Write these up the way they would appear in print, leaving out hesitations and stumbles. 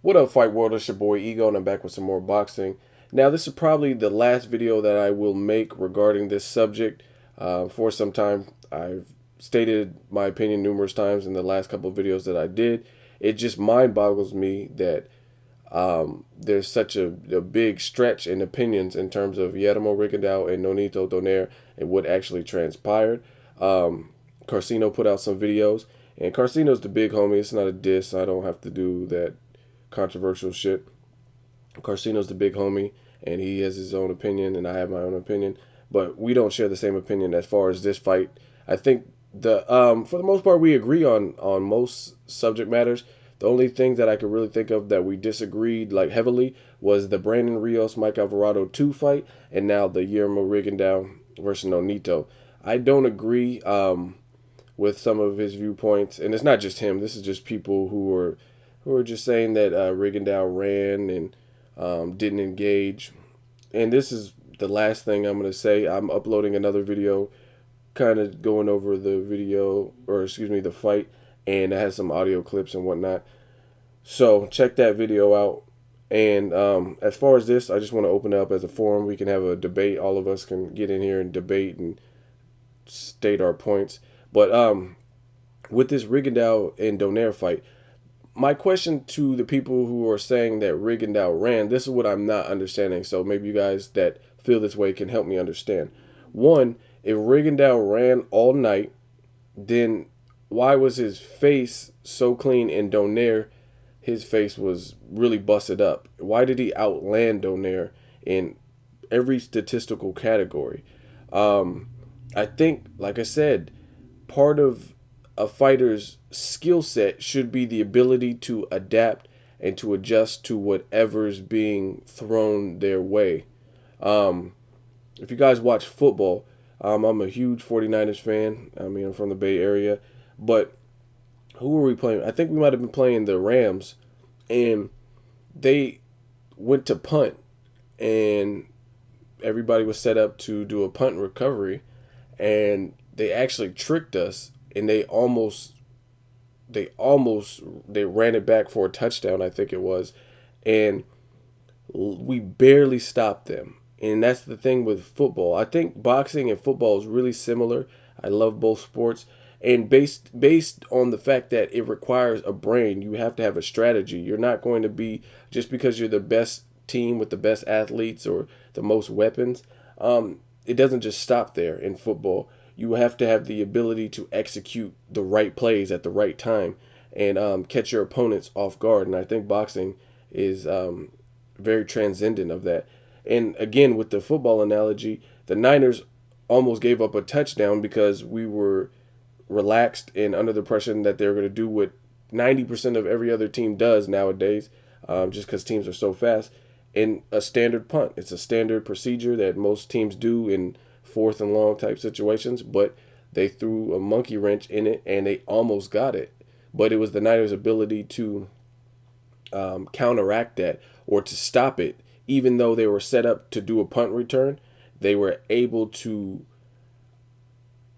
What up, Fight World? It's your boy Ego, and I'm back with some more boxing. Now, this is probably the last video that I will make regarding this subject for some time. I've stated my opinion numerous times in the last couple of videos that I did. It just mind boggles me that there's such a big stretch in opinions in terms of Yermo Rigondeaux and Nonito Donaire and what actually transpired. Carcino put out some videos, and Carcino's the big homie. It's not a diss. I don't have to do that controversial shit. Carcino's the big homie, and he has his own opinion, and I have my own opinion, but we don't share the same opinion as far as this fight. I think the for the most part we agree on most subject matters. The only thing that I could really think of that we disagreed like heavily was the Brandon Rios Mike Alvarado 2 fight, and now the Guillermo Rigondeaux versus Nonito. I don't agree with some of his viewpoints, and it's not just him. This is just people who are just saying that Rigondeaux ran and didn't engage. And this is the last thing I'm going to say. I'm uploading another video kind of going over the video, or excuse me, the fight, and it has some audio clips and whatnot. So check that video out. And as far as this, I just want to open it up as a forum. We can have a debate. All of us can get in here and debate and state our points. But with this Rigondeaux and Donaire fight, my question to the people who are saying that Rigondeaux ran, this is what I'm not understanding. So maybe you guys that feel this way can help me understand. One, if Rigondeaux ran all night, then why was his face so clean, and Donaire, his face was really busted up? Why did he outland Donaire in every statistical category? I think, like I said, part of a fighter's skill set should be the ability to adapt and to adjust to whatever's being thrown their way. If you guys watch football, I'm a huge 49ers fan. I mean, I'm from the Bay Area. But who were we playing? I think we might have been playing the Rams. And they went to punt. And everybody was set up to do a punt recovery. And they actually tricked us. And they ran it back for a touchdown, I think it was. And we barely stopped them. And that's the thing with football. I think boxing and football is really similar. I love both sports. And based on the fact that it requires a brain, you have to have a strategy. You're not going to be, just because you're the best team with the best athletes or the most weapons, it doesn't just stop there in football. You have to have the ability to execute the right plays at the right time and catch your opponents off guard. And I think boxing is very transcendent of that. And again, with the football analogy, the Niners almost gave up a touchdown because we were relaxed and under the impression that they were going to do what 90% of every other team does nowadays, just because teams are so fast, in a standard punt. It's a standard procedure that most teams do in fourth and long type situations, but they threw a monkey wrench in it and they almost got it. But it was the Niners' ability to counteract that or to stop it. Even though they were set up to do a punt return, they were able to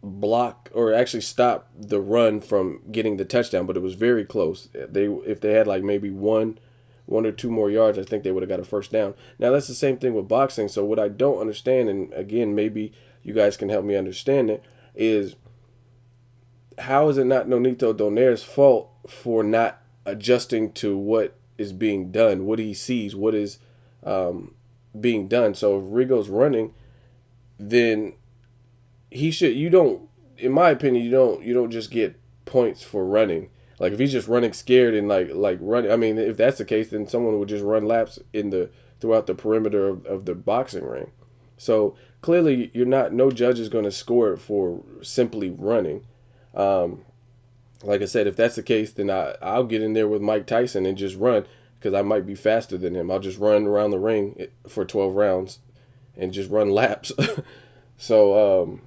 block or actually stop the run from getting the touchdown. But it was very close. If they had like maybe one or two more yards, I think they would have got a first down. Now that's the same thing with boxing. So what I don't understand, and again maybe you guys can help me understand it, is how is it not Nonito Donaire's fault for not adjusting to what is being done, what he sees, what is being done? So if Rigo's running, then he should. You don't, in my opinion, you don't just get points for running. Like if he's just running scared and like running, I mean, if that's the case, then someone would just run laps throughout the perimeter of the boxing ring. So clearly, you're not. No judge is going to score it for simply running. Like I said, if that's the case, then I'll get in there with Mike Tyson and just run, because I might be faster than him. I'll just run around the ring for 12 rounds and just run laps. So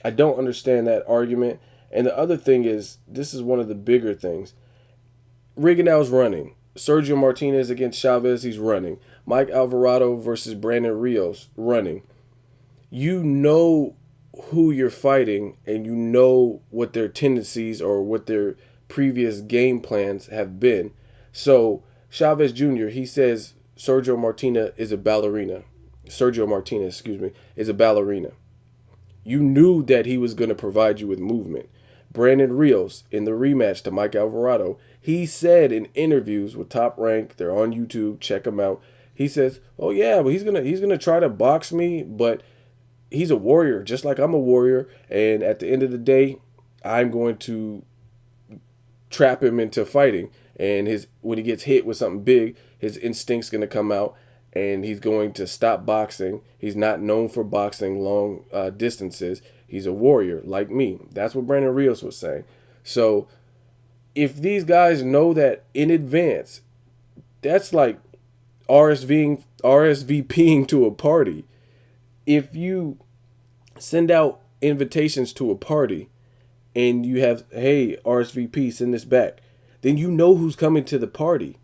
I don't understand that argument. And the other thing is, this is one of the bigger things. Rigondeaux's running. Sergio Martinez against Chavez, he's running. Mike Alvarado versus Brandon Rios, running. You know who you're fighting, and you know what their tendencies or what their previous game plans have been. So Chavez Jr., he says Sergio Martinez is a ballerina. Sergio Martinez, excuse me, is a ballerina. You knew that he was going to provide you with movement. Brandon Rios, in the rematch to Mike Alvarado, he said in interviews with Top Rank, they're on YouTube, check them out. He says, "Oh yeah, but he's gonna try to box me, but he's a warrior, just like I'm a warrior. And at the end of the day, I'm going to trap him into fighting. And when he gets hit with something big, his instinct's going to come out, and he's going to stop boxing. He's not known for boxing long distances. He's a warrior like me." That's what Brandon Rios was saying. So if these guys know that in advance, that's like RSVPing to a party. If you send out invitations to a party and you have, "Hey, RSVP, send this back," then you know who's coming to the party.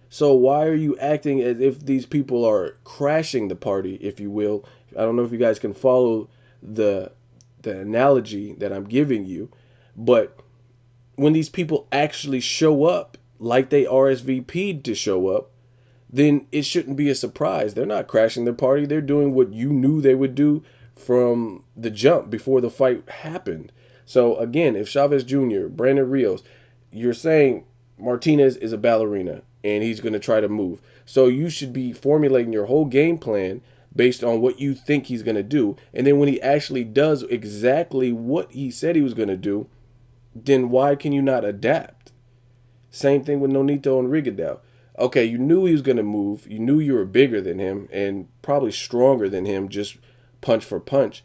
So why are you acting as if these people are crashing the party, if you will? I don't know if you guys can follow the analogy that I'm giving you, but when these people actually show up like they RSVP'd to show up, then it shouldn't be a surprise. They're not crashing their party. They're doing what you knew they would do from the jump before the fight happened. So again, if Chavez Jr., Brandon Rios, you're saying Martinez is a ballerina and he's going to try to move. So you should be formulating your whole game plan based on what you think he's going to do. And then when he actually does exactly what he said he was going to do, then why can you not adapt? Same thing with Nonito and Rigondeaux. Okay, you knew he was going to move. You knew you were bigger than him and probably stronger than him, just punch for punch.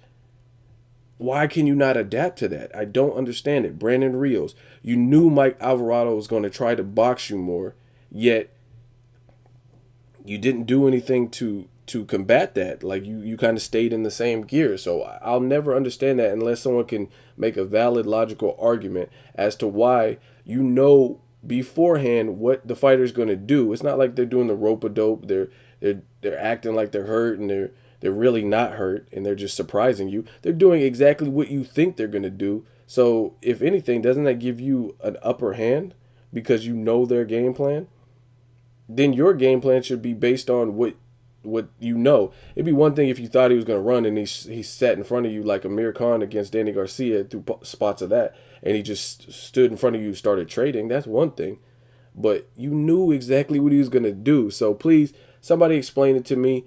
Why can you not adapt to that? I don't understand it. Brandon Rios, you knew Mike Alvarado was going to try to box you more, yet you didn't do anything to combat that. Like you kind of stayed in the same gear. So I'll never understand that unless someone can make a valid, logical argument as to why you know beforehand what the fighter's going to do. It's not like they're doing the rope-a-dope. They're acting like they're hurt and they're really not hurt and they're just surprising you. They're doing exactly what you think they're going to do. So if anything, doesn't that give you an upper hand because you know their game plan? Then your game plan should be based on what you know. It'd be one thing if you thought he was going to run and he sat in front of you like Amir Khan against Danny Garcia through spots of that, and he just stood in front of you, started trading. That's one thing. But you knew exactly what he was going to do. So please, somebody explain it to me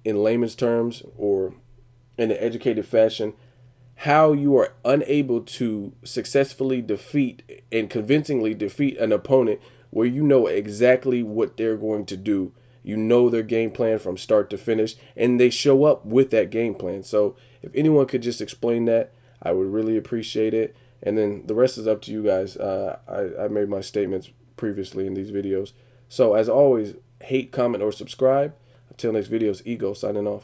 in layman's terms or in an educated fashion, how you are unable to successfully defeat and convincingly defeat an opponent where you know exactly what they're going to do. You know their game plan from start to finish, and they show up with that game plan. So if anyone could just explain that, I would really appreciate it. And then the rest is up to you guys. I made my statements previously in these videos. So as always, hate, comment, or subscribe. Until next video, it's Ego signing off.